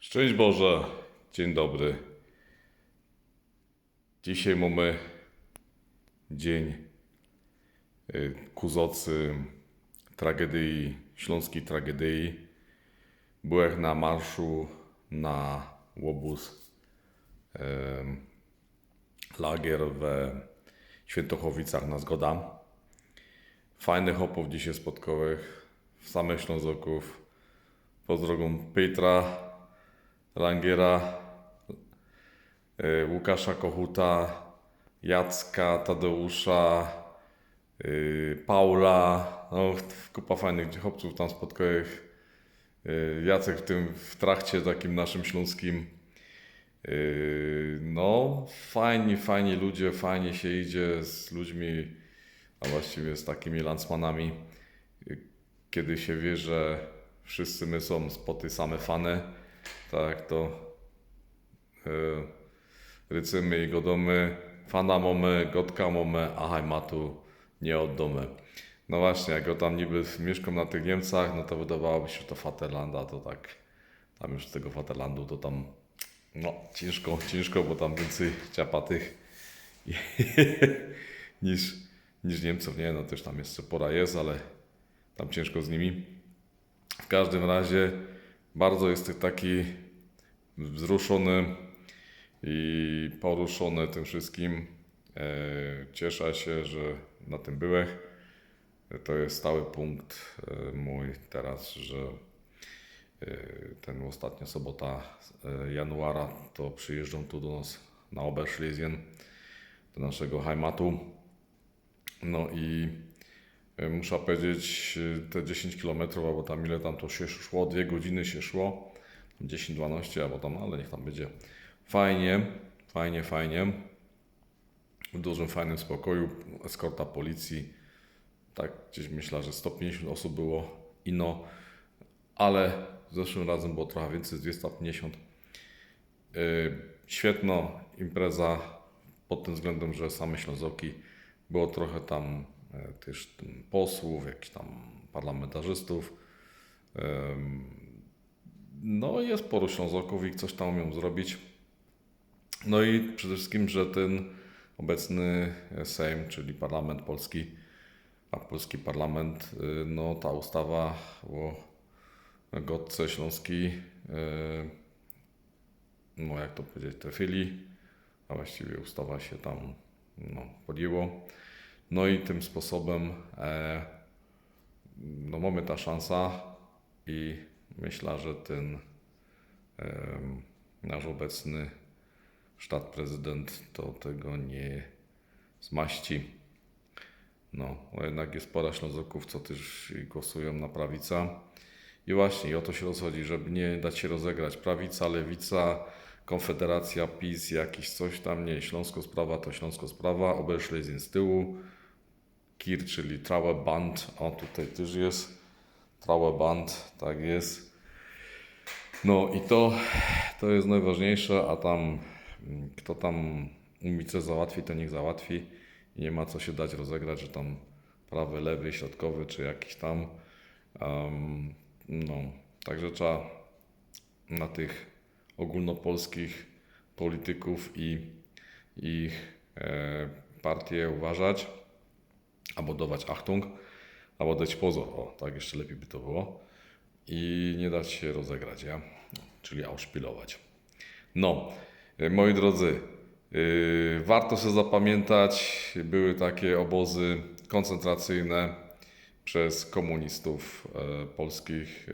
Szczęść Boże, dzień dobry. Dzisiaj mamy dzień ku zocy tragedii, śląskiej tragedii. Byłem na marszu na łobuz lagier we Świętochowicach na Zgoda. Fajnych chłopów dzisiaj spotkałem, samych Ślązoków, pod drogą Pietra, Langiera, Łukasza Kochuta, Jacka, Tadeusza, Paula, no kupa fajnych chłopców tam spotkałem. Jacek w trakcie takim naszym śląskim. No fajni ludzie, fajnie się idzie z ludźmi, a właściwie z takimi lancmanami, kiedy się wie, że wszyscy my są po tej same fany, tak to rycymy i godomy, fana mamy, gotka mamy, a hajmatu nie oddomy. No właśnie, jak go tam niby mieszkam na tych Niemcach, no to wydawałoby się, że to Vaterlanda, to tak, tam już z tego Vaterlandu to tam, no ciężko, bo tam więcej ciapatych niż Niemców, nie, no też tam jeszcze pora jest, ale tam ciężko z nimi. W każdym razie bardzo jestem taki wzruszony i poruszony tym wszystkim. Cieszę się, że na tym byłem. To jest stały punkt mój teraz, że ten ostatnia sobota januara to przyjeżdżą tu do nas na Oberschlesien, do naszego Heimatu. No i muszę powiedzieć, te 10 km, albo tam ile tam to się szło, 2 godziny się szło, 10-12, albo tam, ale niech tam będzie. Fajnie. W dużym, fajnym spokoju, eskorta policji. Tak, gdzieś myślę, że 150 osób było ino, ale zeszłym razem było trochę więcej, z 250. Świetna impreza pod tym względem, że same Ślązoki, było trochę tam też posłów, jakichś tam parlamentarzystów. No jest sporo Ślązoków i coś tam umią zrobić. No i przede wszystkim, że ten obecny Sejm, czyli Parlament Polski, a polski parlament, no ta ustawa o gotce śląskiej, no jak to powiedzieć, trafili, a właściwie ustawa się tam podjęło. No i tym sposobem no mamy ta szansa i myślę, że ten nasz obecny prezydent to tego nie zmaści. No, bo jednak jest pora Ślązoków, co też głosują na prawicę. I właśnie o to się rozchodzi, żeby nie dać się rozegrać. Prawica, lewica, Konfederacja, PiS, jakiś coś tam, nie. Śląsko sprawa to Śląsko sprawa, Oberschlesien z tyłu. KIR, czyli Trauerband, o tutaj też jest. Trauerband, tak jest. No i to jest najważniejsze, a tam kto tam umie coś załatwi, to niech załatwi. I nie ma co się dać rozegrać, że tam prawy, lewy, środkowy, czy jakiś tam. No, także trzeba na tych ogólnopolskich polityków i ich partie uważać, albo dawać Achtung, albo dać pozor, o, tak jeszcze lepiej by to było. I nie dać się rozegrać, ja? Czyli auszpilować. No, moi drodzy, warto sobie zapamiętać, były takie obozy koncentracyjne przez komunistów polskich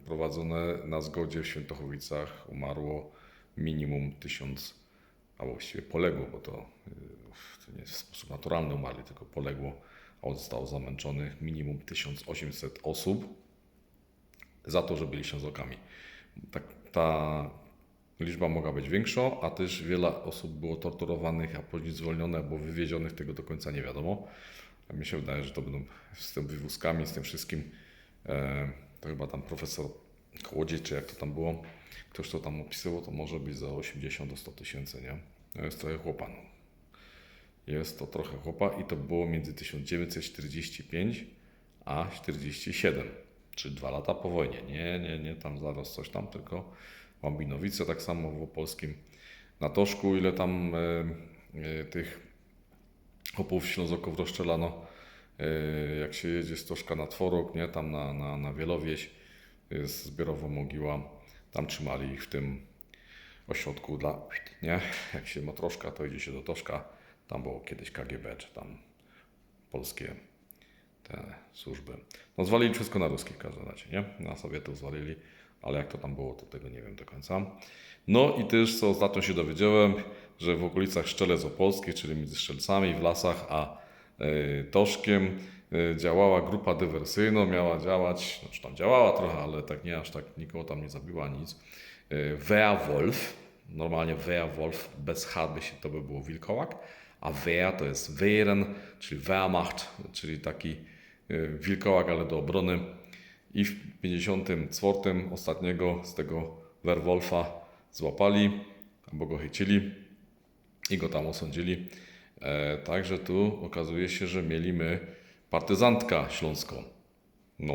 prowadzone na Zgodzie w Świętochowicach. Umarło minimum 1000, a właściwie poległo, bo to nie w sposób naturalny umarli, tylko poległo, a zostało zamęczonych minimum 1800 osób za to, że byli Ślązokami. Ta liczba mogła być większa, a też wiele osób było torturowanych, a później zwolnionych albo wywiezionych, tego do końca nie wiadomo. Mi się wydaje, że to będą z tym wywózkami, z tym wszystkim. To chyba tam profesor Kołodziej, czy jak to tam było, ktoś to tam opisywał, to może być za 80 do 100 tysięcy, nie? To jest trochę chłopa. No. Jest to trochę chłopa i to było między 1945 a 1947. czy 2 lata po wojnie. Nie, tam zaraz coś tam, tylko w Ambinowice, tak samo w Opolskim. Na Toszku, ile tam tych chłopów Ślązoków rozstrzelano, jak się jedzie z Toszka na Tworok, nie, tam na Wielowieś, jest zbiorowa mogiła, tam trzymali ich w tym ośrodku dla, nie, jak się ma troszka, to idzie się do Toszka, tam było kiedyś KGB, czy tam polskie te służby. No zwalili wszystko na ruskich w każdym razie, nie, na Sowietów zwalili, ale jak to tam było, to tego nie wiem do końca. No i też, co ostatnio się dowiedziałem, że w okolicach Szczelec Opolskich, czyli między Szczelcami w lasach a Toszkiem, działała grupa dywersyjna, miała działać, znaczy tam działała trochę, ale tak nie aż tak, nikogo tam nie zabiła, nic. Werwolf, normalnie Werwolf, bez H to by było wilkołak, a Wehr to jest Wehren, czyli Wehrmacht, czyli taki wilkołak, ale do obrony. I w 1954 ostatniego z tego Werwolfa złapali, albo go chycili i go tam osądzili. Także tu okazuje się, że mieliśmy partyzantka śląską. No,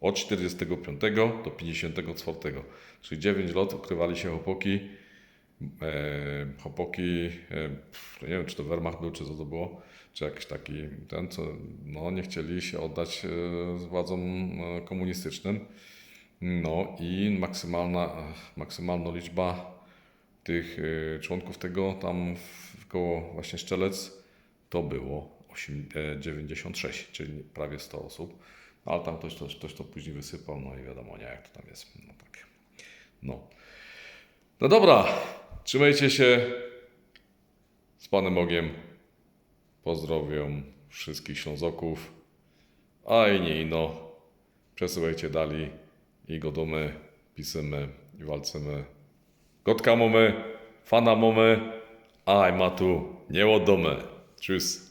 od 45 do 54, czyli 9 lat ukrywali się chłopaki. Nie wiem, czy to Wehrmacht był, czy co to było, czy jakiś taki ten, co no, nie chcieli się oddać władzom komunistycznym. No i maksymalna liczba tych członków tego tam koło właśnie Szczelec to było 96, czyli prawie 100 osób. Ale tam ktoś to później wysypał, no i wiadomo, nie, jak to tam jest. No tak. No dobra, trzymajcie się. Z Panem Bogiem. Pozdrawiam wszystkich Ślązoków. A i nie ino. Przesyłajcie dalej i godomy, pisymy i walczymy. Gotka mamy, fana mamy, a i matu nie łodomy. Tschüss.